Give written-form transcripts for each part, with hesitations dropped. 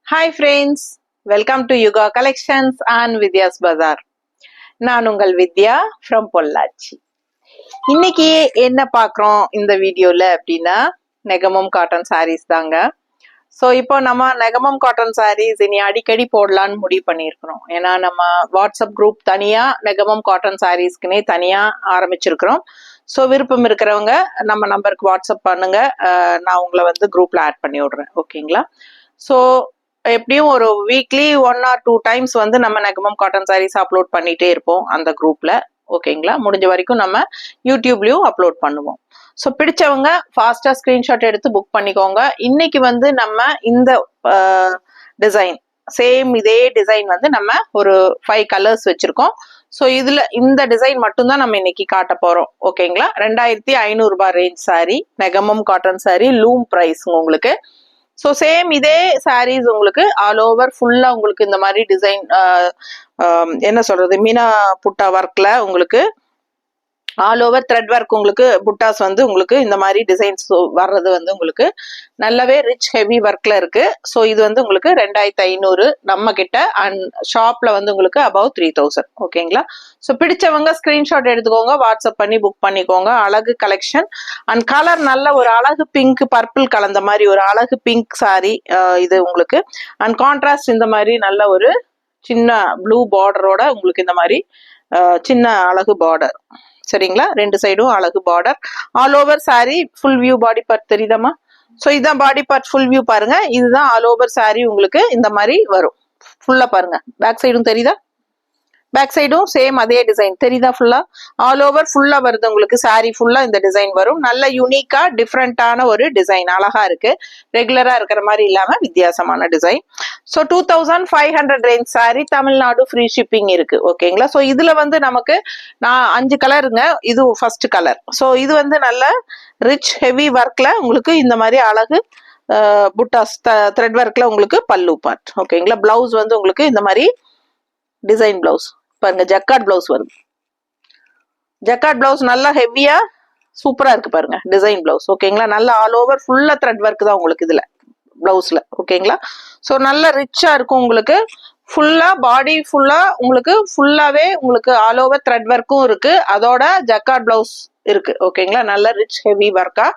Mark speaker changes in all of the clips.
Speaker 1: Hi friends, welcome to Yuga Collections and Vidya's Bazaar. நான் உங்கள் வித்யா from Pollachi. இன்னைக்கு என்ன பார்க்குறோம் இந்த வீடியோல அப்படின்னா நெகமம் காட்டன் சாரீஸ் தாங்க. ஸோ இப்போ நம்ம நெகமம் காட்டன் சாரீஸ் இனி அடிக்கடி போடலான்னு முடிவு பண்ணியிருக்கிறோம். ஏன்னா நம்ம வாட்ஸ்அப் குரூப் தனியாக நெகமம் காட்டன் சாரீஸ்க்குனே தனியாக ஆரம்பிச்சிருக்கிறோம். ஸோ விருப்பம் இருக்கிறவங்க நம்ம நம்பருக்கு வாட்ஸ்அப் பண்ணுங்க, நான் உங்களை வந்து குரூப்ல ஆட் பண்ணி விடுறேன். ஓகேங்களா? ஸோ எப்படியும் ஒரு வீக்லி 1 or 2 டைம்ஸ் வந்து நம்ம நெகமம் காட்டன் சாரீஸ் அப்லோட் பண்ணிட்டே இருப்போம் அந்த குரூப்ல. ஓகேங்களா? முடிஞ்ச வரைக்கும் நம்ம யூடியூப்லயும் அப்லோட் பண்ணுவோம். ஸோ பிடிச்சவங்க ஃபாஸ்டா ஸ்கிரீன்ஷாட் எடுத்து புக் பண்ணிக்கோங்க. இன்னைக்கு வந்து நம்ம இந்த டிசைன் சேம் இதே டிசைன் வந்து நம்ம ஒரு 5 கலர்ஸ் வச்சிருக்கோம். ஸோ இதுல இந்த டிசைன் மட்டும்தான் நம்ம இன்னைக்கு காட்ட போறோம். ஓகேங்களா? 2500 ரூபாய் range sari, Negamam cotton sari, loom price உங்களுக்கு. ஸோ சேம் இதே சாரீஸ் உங்களுக்கு ஆல் ஓவர் ஃபுல்லா உங்களுக்கு இந்த மாதிரி டிசைன் என்ன சொல்றது மீனா புட்டா ஒர்க்ல உங்களுக்கு ஆல் ஓவர் த்ரெட் ஒர்க் உங்களுக்கு புட்டாஸ் வந்து உங்களுக்கு இந்த மாதிரி டிசைன்ஸ் வர்றது வந்து உங்களுக்கு நல்லாவே ரிச் ஹெவி ஒர்க்ல இருக்கு. ஸோ இது வந்து உங்களுக்கு 2500 நம்ம கிட்ட அண்ட் ஷாப்ல வந்து உங்களுக்கு அபவ் 3000. ஓகேங்களா? ஸோ பிடிச்சவங்க ஸ்கிரீன்ஷாட் எடுத்துக்கோங்க, வாட்ஸ்அப் பண்ணி புக் பண்ணிக்கோங்க. அழகு கலெக்ஷன் அண்ட் கலர் நல்ல ஒரு அழகு பிங்க் பர்பிள் கலந்த மாதிரி ஒரு அழகு பிங்க் சாரி இது உங்களுக்கு. அண்ட் கான்ட்ராஸ்ட் இந்த மாதிரி நல்ல ஒரு சின்ன ப்ளூ பார்டரோட உங்களுக்கு இந்த மாதிரி சின்ன அழகு பார்டர். சரிங்களா? 2 சைடும் அழகு border. All over sari full view body part தெரியுதாமா? ஸோ இதான் பாடி பார்ட் ஃபுல் வியூ பாருங்க. இதுதான் ஆல் ஓவர் சாரி உங்களுக்கு இந்த மாதிரி வரும். ஃபுல்லா பாருங்க. பேக் சைடும் தெரியுதா? பேக் சைடும் சேம் அதே டிசைன் தெரியுதா? ஃபுல்லா ஆல் ஓவர் ஃபுல்லா வருது உங்களுக்கு. சாரி ஃபுல்லா இந்த டிசைன் வரும். நல்ல யூனிக்கா டிஃப்ரெண்டான ஒரு டிசைன், அழகா இருக்கு. ரெகுலரா இருக்கிற மாதிரி இல்லாம வித்தியாசமான design. So 2500 range sorry, Tamil Nadu free shipping இருக்கு. ஓகேங்களா? ஸோ இதுல வந்து நமக்கு நான் 5 கலருங்க. இது ஃபர்ஸ்ட் கலர். ஸோ இது வந்து நல்ல ரிச் ஹெவி ஒர்க்ல உங்களுக்கு இந்த மாதிரி அழகு புட்டாஸ் த்ரெட் ஒர்க்ல உங்களுக்கு பல்லு பார்ட். ஓகேங்களா? பிளவுஸ் வந்து உங்களுக்கு இந்த மாதிரி டிசைன் பிளவுஸ் பாருங்க, ஜக்கார்ட் பிளவுஸ் வருது. ஜக்கார்ட் பிளவுஸ் நல்லா ஹெவியா சூப்பரா இருக்கு பாருங்க, டிசைன் பிளவுஸ். ஓகேங்களா? நல்ல ஆல் ஓவர் ஃபுல்லா த்ரெட் ஒர்க் தான் உங்களுக்கு இதுல பிளவுஸ்ல. ஓகேங்களா? ஸோ நல்ல ரிச்சா இருக்கும் உங்களுக்கு. ஃபுல்லா பாடி ஃபுல்லா உங்களுக்கு ஃபுல்லாவே உங்களுக்கு ஆல் ஓவர் த்ரெட் ஒர்க்கும் இருக்கு, அதோட ஜக்கார்ட் பிளவுஸ் இருக்கு. ஓகேங்களா? நல்ல ரிச் ஹெவி ஒர்க்கா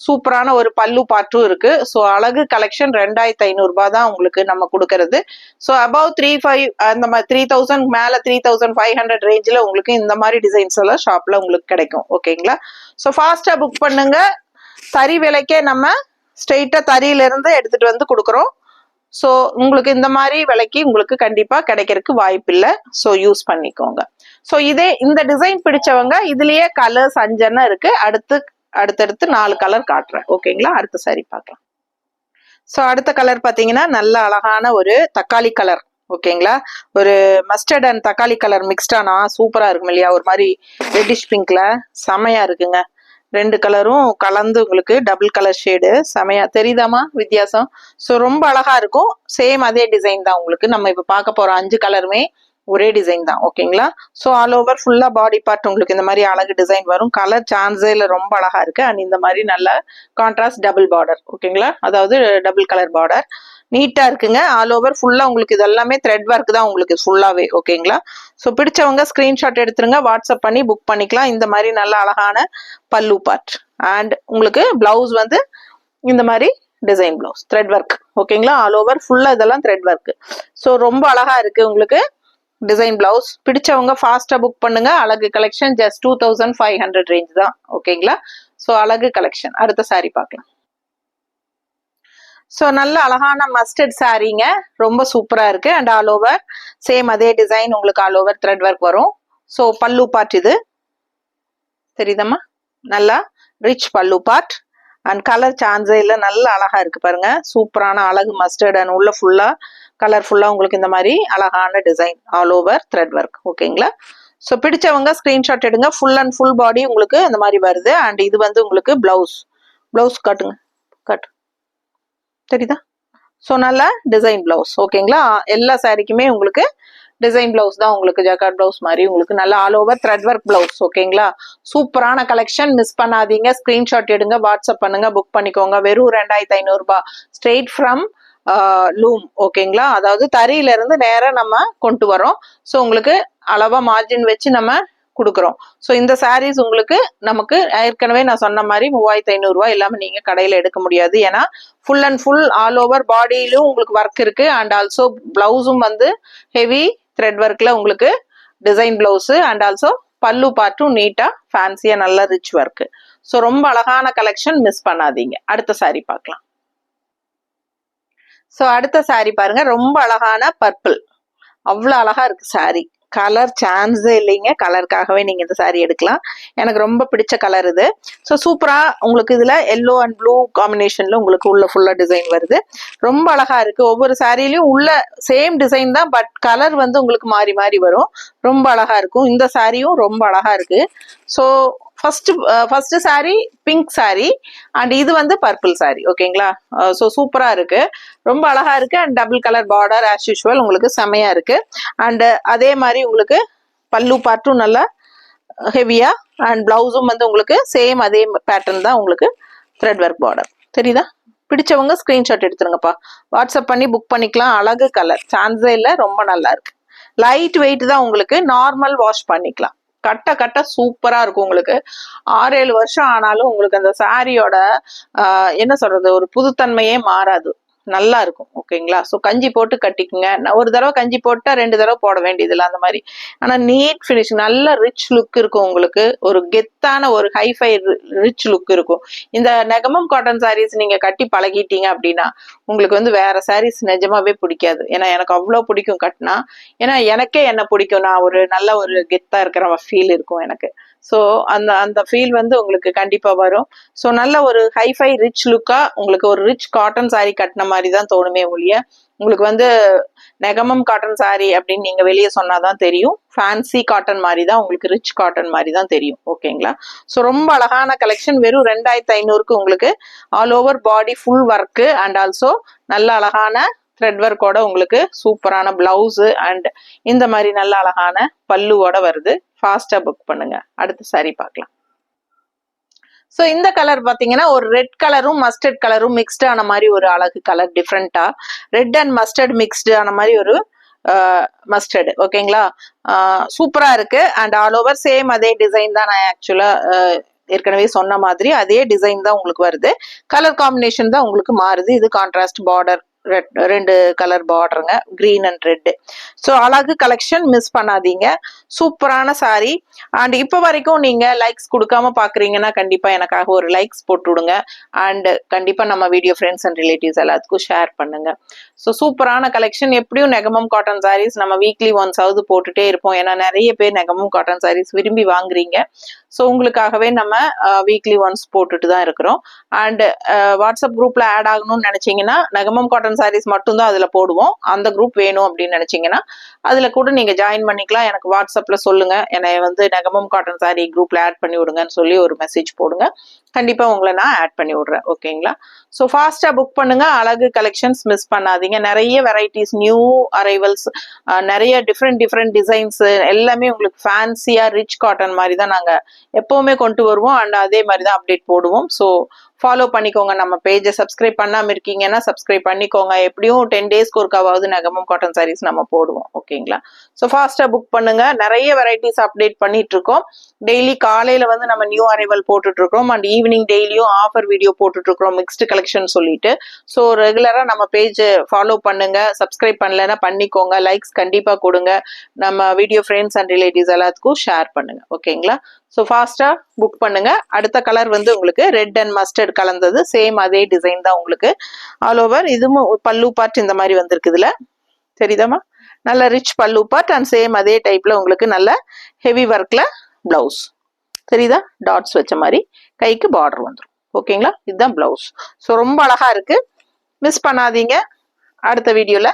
Speaker 1: சூப்பரான ஒரு பல்லு பார்ட்டும் இருக்கு. ஸோ அழகு கலெக்ஷன் 2500 ரூபாய் தான் உங்களுக்கு நம்ம கொடுக்கறது. ஸோ அபவ் 35 அந்த மாதிரி 3000 மேல 3500 ரேஞ்சில் உங்களுக்கு இந்த மாதிரி டிசைன்ஸ் எல்லாம் ஷாப்ல உங்களுக்கு கிடைக்கும். ஓகேங்களா? ஸோ ஃபாஸ்டா புக் பண்ணுங்க. தறி விலைக்கே நம்ம ஸ்ட்ரெயிட்டா தறியில இருந்து எடுத்துட்டு வந்து கொடுக்குறோம். ஸோ உங்களுக்கு இந்த மாதிரி விலைக்கு உங்களுக்கு கண்டிப்பா கிடைக்கிறதுக்கு வாய்ப்பு இல்லை. ஸோ யூஸ் பண்ணிக்கோங்க. ஸோ இதே இந்த டிசைன் பிடிச்சவங்க இதுலயே கலர்ஸ் 5 இருக்கு. அடுத்தடுத்து 4 கலர் காட்டுறேன். ஓகேங்களா? அடுத்த சாரி பார்க்கலாம். ஸோ அடுத்த கலர் பாத்தீங்கன்னா நல்ல அழகான ஒரு தக்காளி கலர். ஓகேங்களா? ஒரு மஸ்டர்ட் அண்ட் தக்காளி கலர் மிக்ஸ்டானா சூப்பரா இருக்கும் இல்லையா? ஒரு மாதிரி ரெட்டிஷ் பிங்க்ல செமையா இருக்குங்க. 2 கலரும் கலந்து உங்களுக்கு டபுள் கலர் ஷேடு செமையா தெரியுதாமா வித்தியாசம்? ஸோ ரொம்ப அழகா இருக்கும். சேம் அதே டிசைன் தான் உங்களுக்கு. நம்ம இப்ப பார்க்க போற 5 கலருமே ஒரே டிசைன் தான். ஓகேங்களா? ஸோ ஆல் ஓவர் ஃபுல்லா பாடி பார்ட் உங்களுக்கு இந்த மாதிரி அழகு டிசைன் வரும். கலர் சான்ஸேல ரொம்ப அழகா இருக்கு. அண்ட் இந்த மாதிரி நல்ல கான்ட்ராஸ்ட் டபுள் பார்டர். ஓகேங்களா? அதாவது டபுள் கலர் பார்டர் நீட்டா இருக்குங்க. ஆல் ஓவர் ஃபுல்லா உங்களுக்கு இது எல்லாமே த்ரெட் ஒர்க் தான் உங்களுக்கு ஃபுல்லாவே. ஓகேங்களா? ஸோ பிடிச்சவங்க ஸ்கிரீன்ஷாட் எடுத்துருங்க, வாட்ஸ்அப் பண்ணி புக் பண்ணிக்கலாம். இந்த மாதிரி நல்ல அழகான பல்லு பார்ட் அண்ட் உங்களுக்கு பிளவுஸ் வந்து இந்த மாதிரி டிசைன் பிளவுஸ் த்ரெட் ஒர்க். ஓகேங்களா? ஆல் ஓவர் ஃபுல்லா இதெல்லாம் த்ரெட் ஒர்க். ஸோ ரொம்ப அழகா இருக்கு உங்களுக்கு டிசைன் பிளவுஸ். பிடிச்சவங்க ஃபாஸ்டா புக் பண்ணுங்க. அழகு கலெக்ஷன் ஜஸ்ட் 2500 ரேஞ்ச் தான். ஓகேங்களா? ஸோ அழகு கலெக்ஷன். அடுத்த சாரி பார்க்கலாம். ஸோ நல்ல அழகான மஸ்டர்ட் சாரீங்க, ரொம்ப சூப்பரா இருக்கு. அண்ட் ஆல் ஓவர் சேம் அதே டிசைன் உங்களுக்கு ஆல் ஓவர் த்ரெட் ஒர்க் வரும். ஸோ பல்லு பார்ட் இது தெரியுதம்மா? நல்லா ரிச் பல்லு பார்ட் அண்ட் கலர் சான்ஸே இல்லை, நல்ல அழகா இருக்கு பாருங்க. சூப்பரான அழகு மஸ்டர்ட் அண்ட் உள்ள ஃபுல்லா கலர்ஃபுல்லா உங்களுக்கு இந்த மாதிரி அழகான design all over thread work. ஓகேங்களா? ஸோ பிடிச்சவங்க ஸ்கிரீன்ஷாட் எடுங்க. ஃபுல் அண்ட் ஃபுல் பாடி உங்களுக்கு இந்த மாதிரி வருது. அண்ட் இது வந்து உங்களுக்கு பிளவுஸ் காட்டுங்க, காட்டு தெரியுதா? ஸோ நல்ல டிசைன் பிளவுஸ். ஓகேங்களா? எல்லா சாரிக்குமே உங்களுக்கு டிசைன் பிளவுஸ் தான் உங்களுக்கு ஜக்கார்ட் பிளவுஸ் மாதிரி உங்களுக்கு நல்ல all over thread work blouse. ஓகேங்களா? சூப்பரான கலெக்ஷன், மிஸ் பண்ணாதீங்க. ஸ்கிரீன்ஷாட் எடுங்க, வாட்ஸ்அப் பண்ணுங்க, புக் பண்ணிக்கோங்க. வெறும் 2500 ரூபாய் ஸ்ட்ரெயிட் ஃப்ரம் லூம் ஓகேங்களா, அதாவது தறியில இருந்து நேரா நம்ம கொண்டு வரோம். ஸோ உங்களுக்கு அளவா மார்ஜின் வச்சு நம்ம கொடுக்குறோம். ஸோ இந்த சாரீஸ் உங்களுக்கு நமக்கு ஏற்கனவே நான் சொன்ன மாதிரி 3500 ரூபாய் இல்லாம நீங்க கடையில எடுக்க முடியாது. ஏன்னா full and full all over பாடியிலும் உங்களுக்கு ஒர்க் இருக்கு. அண்ட் ஆல்சோ பிளவுஸும் வந்து ஹெவி த்ரெட் ஒர்க்ல உங்களுக்கு டிசைன் பிளவுஸ் அண்ட் ஆல்சோ பல்லு பார்ட்டும் நீட்டா ஃபேன்சியா நல்ல ரிச் ஒர்க். ஸோ ரொம்ப அழகான கலெக்ஷன், மிஸ் பண்ணாதீங்க. அடுத்த சாரி பார்க்கலாம். ஸோ அடுத்த சாரி பாருங்க, ரொம்ப அழகான பர்பிள். அவ்வளோ அழகா இருக்கு சாரி. கலர் சான்ஸே இல்லைங்க. கலருக்காகவே நீங்க இந்த சாரி எடுக்கலாம். எனக்கு ரொம்ப பிடிச்ச கலர் இது. ஸோ சூப்பரா உங்களுக்கு இதுல எல்லோ அண்ட் ப்ளூ காம்பினேஷன்ல உங்களுக்கு உள்ள ஃபுல்லா டிசைன் வருது. ரொம்ப அழகா இருக்கு. ஒவ்வொரு சாரிலையும் உள்ள சேம் டிசைன் தான், பட் கலர் வந்து உங்களுக்கு மாறி மாறி வரும். ரொம்ப அழகா இருக்கும். இந்த சாரியும் ரொம்ப அழகா இருக்கு. So first sorry pink sorry and இது வந்து பர்பிள் சாரி ஓகேங்களா. ஸோ சூப்பரா இருக்கு, ரொம்ப அழகா இருக்கு. And double colour border as usual உங்களுக்கு செமையா இருக்கு. அண்ட் அதே மாதிரி உங்களுக்கு பல்லு பார்ட்டும் நல்லா ஹெவியா அண்ட் பிளவுஸும் வந்து உங்களுக்கு சேம் அதே பேட்டர்ன் தான் உங்களுக்கு த்ரெட் ஒர்க் பார்டர். தெரியுதா? பிடிச்சவங்க ஸ்கிரீன்ஷாட் எடுத்துருங்கப்பா, வாட்ஸ்அப் பண்ணி புக் பண்ணிக்கலாம். அழகு கலர் சான்ஸே இல்லை, ரொம்ப நல்லா இருக்கு. லைட் வெயிட் தான் உங்களுக்கு, நார்மல் வாஷ் பண்ணிக்கலாம். கட்ட கட்ட சூப்பரா இருக்கும். உங்களுக்கு 6-7 வருஷம் ஆனாலும் உங்களுக்கு அந்த சாரியோட என்ன சொல்றது, ஒரு புதுத்தன்மையே மாறாது, நல்லா இருக்கும் ஓகேங்களா. ஸோ கஞ்சி போட்டு கட்டிக்குங்க. ஒரு தடவை கஞ்சி போட்டா 2 தடவை போட வேண்டியதில்லை அந்த மாதிரி. ஆனா நீட் ஃபினிஷ், நல்ல ரிச் லுக் இருக்கும் உங்களுக்கு. ஒரு கெத்தான ஒரு ஹைஃபை ரிச் லுக் இருக்கும். இந்த நெகமம் காட்டன் சாரீஸ் நீங்க கட்டி பழகிட்டீங்க அப்படின்னா உங்களுக்கு வந்து வேற சாரீஸ் நிஜமாவே பிடிக்காது. ஏன்னா எனக்கு அவ்வளோ பிடிக்கும் கட்டினா. ஏன்னா எனக்கே என்ன பிடிக்கும், நான் ஒரு நல்ல ஒரு கெத்தா இருக்கிற ஃபீல் இருக்கும் எனக்கு. ஸோ அந்த அந்த ஃபீல் வந்து உங்களுக்கு கண்டிப்பா வரும். ஸோ நல்ல ஒரு ஹைஃபை ரிச் லுக்கா உங்களுக்கு ஒரு ரிச் காட்டன் சாரி கட்டின மாதிரி தான் தோணுமே ஒழிய உங்களுக்கு வந்து நெகமம் காட்டன் சாரி அப்படின்னு நீங்க வெளியே சொன்னாதான் தெரியும். ஃபேன்சி காட்டன் மாதிரி தான் உங்களுக்கு, ரிச் காட்டன் மாதிரி தான் தெரியும் ஓகேங்களா. ஸோ ரொம்ப அழகான கலெக்ஷன். வெறும் 2500க்கு உங்களுக்கு all over body full work and also நல்ல அழகான த்ரெட் ஒர்க்கோட உங்களுக்கு சூப்பரான பிளவுஸ் அண்ட் இந்த மாதிரி நல்ல அழகான பல்லுவோட வருது. ஃபாஸ்டா புக் பண்ணுங்க. அடுத்த சாரி பார்க்கலாம். ஸோ இந்த கலர் பார்த்தீங்கன்னா ஒரு ரெட் கலரும் மஸ்டர்ட் கலரும் மிக்ஸ்டு ஆன மாதிரி ஒரு அழகு கலர். டிஃப்ரெண்டா ரெட் அண்ட் மஸ்டர்ட் மிக்ஸ்டு ஆன மாதிரி ஒரு மஸ்டர்டு ஓகேங்களா. சூப்பரா இருக்கு. அண்ட் ஆல் ஓவர் சேம் அதே டிசைன் தான். நான் ஆக்சுவலா ஏற்கனவே சொன்ன மாதிரி அதே டிசைன் தான் உங்களுக்கு வருது. கலர் காம்பினேஷன் தான் உங்களுக்கு மாறுது. இது கான்ட்ராஸ்ட் பார்டர், ரெண்டு கலர் பார்டருங்க, கிரீன் அண்ட் ரெட். ஸோ அழகு கலெக்ஷன், மிஸ் பண்ணாதீங்க. சூப்பரான சாரி. அண்ட் இப்போ வரைக்கும் நீங்க லைக்ஸ் கொடுக்காம பாக்குறீங்கன்னா கண்டிப்பா எனக்காக ஒரு லைக்ஸ் போட்டு விடுங்க. அண்ட் கண்டிப்பா நம்ம வீடியோ ஃப்ரெண்ட்ஸ் அண்ட் ரிலேட்டிவ்ஸ் எல்லாத்துக்கும் ஷேர் பண்ணுங்க. ஸோ சூப்பரான கலெக்ஷன். எப்படியும் நெகமம் காட்டன் சாரீஸ் நம்ம வீக்லி ஒன்ஸ் ஆவது போட்டுட்டே இருப்போம். ஏன்னா நிறைய பேர் நெகமம் காட்டன் சாரீஸ் விரும்பி வாங்குறீங்க. ஸோ உங்களுக்காகவே நம்ம வீக்லி ஒன்ஸ் போட்டுட்டு தான் இருக்கிறோம். அண்ட் வாட்ஸ்அப் குரூப்ல ஆட் ஆகணும்னு நினைச்சீங்கன்னா நெகமம் காட்டன் சாரீஸ் மட்டும் தான் அதுல போடுவோம். அந்த குரூப் வேணும் அப்படின்னு நினைச்சீங்கன்னா அதுல கூட நீங்க ஜாயின் பண்ணிக்கலாம். எனக்கு வாட்ஸ்அப்ல சொல்லுங்க, என்னை வந்து நெகமம் காட்டன் சாரி குரூப்ல ஆட் பண்ணி விடுங்கன்னு சொல்லி ஒரு மெசேஜ் போடுங்க. கண்டிப்பா உங்களை நான் ஆட் பண்ணி விடுறேன் ஓகேங்களா. ஸோ ஃபாஸ்டா புக் பண்ணுங்க. அழகு கலெக்ஷன்ஸ் மிஸ் பண்ணாதீங்க. நிறைய வெரைட்டிஸ், நியூ அரைவல்ஸ், நிறைய டிஃப்ரெண்ட் டிசைன்ஸ் எல்லாமே உங்களுக்கு ஃபேன்சியா ரிச் காட்டன் மாதிரி தான் நாங்க எப்பவுமே கொண்டு வருவோம். அண்ட் அதே மாதிரி தான் அப்டேட் போடுவோம். ஸோ ஃபாலோ பண்ணிக்கோங்க. நம்ம பேஜை சப்ஸ்கிரைப் பண்ணாம இருக்கீங்கன்னா சப்ஸ்கிரைப் பண்ணிக்கோங்க. எப்படியும் 10 டேஸ்க்கு ஒருக்காவது நெகமம் காட்டன் சாரீஸ் நம்ம போடுவோம் ஓகேங்களா. ஸோ ஃபாஸ்டா புக் பண்ணுங்க. நிறைய வெரைட்டிஸ் அப்டேட் பண்ணிட்டு இருக்கோம். டெய்லி காலையில வந்து நம்ம நியூ அரைவல் போட்டுட்டு இருக்கோம். அண்ட் ஈவினிங் டெய்லியும் ஆஃபர் வீடியோ போட்டுட்டு இருக்கோம், மிக்ஸ்டு கலெக்ஷன் சொல்லிட்டு. ஸோ ரெகுலரா நம்ம பேஜ் ஃபாலோ பண்ணுங்க. சப்ஸ்கிரைப் பண்ணலன்னா பண்ணிக்கோங்க. லைக்ஸ் கண்டிப்பா கொடுங்க. நம்ம வீடியோ ஃப்ரெண்ட்ஸ் அண்ட் ரிலேட்டிவ்ஸ் எல்லாத்துக்கும் ஷேர் பண்ணுங்க ஓகேங்களா. ஸோ ஃபாஸ்டா புக் பண்ணுங்க. அடுத்த கலர் வந்து உங்களுக்கு ரெட் அண்ட் மஸ்டர்ட் கலந்தது, சேம் அதே டிசைன் தான் உங்களுக்கு ஆல் ஓவர். இதுவும் பல்லு பார்ட் இந்த மாதிரி வந்திருக்கு. இதுல தெரியுதாமா, நல்ல ரிச் பல்லு பார்ட் அண்ட் சேம் அதே டைப்ல உங்களுக்கு நல்ல ஹெவி ஒர்க்ல பிளவுஸ் தெரியுதா, டாட்ஸ் வச்ச மாதிரி கைக்கு பார்டர் வந்துடும் ஓகேங்களா. இதுதான் பிளவுஸ். ஸோ ரொம்ப அழகா இருக்கு, மிஸ் பண்ணாதீங்க. அடுத்த வீடியோல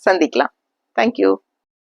Speaker 1: சந்திக்கலாம். தேங்க்யூ.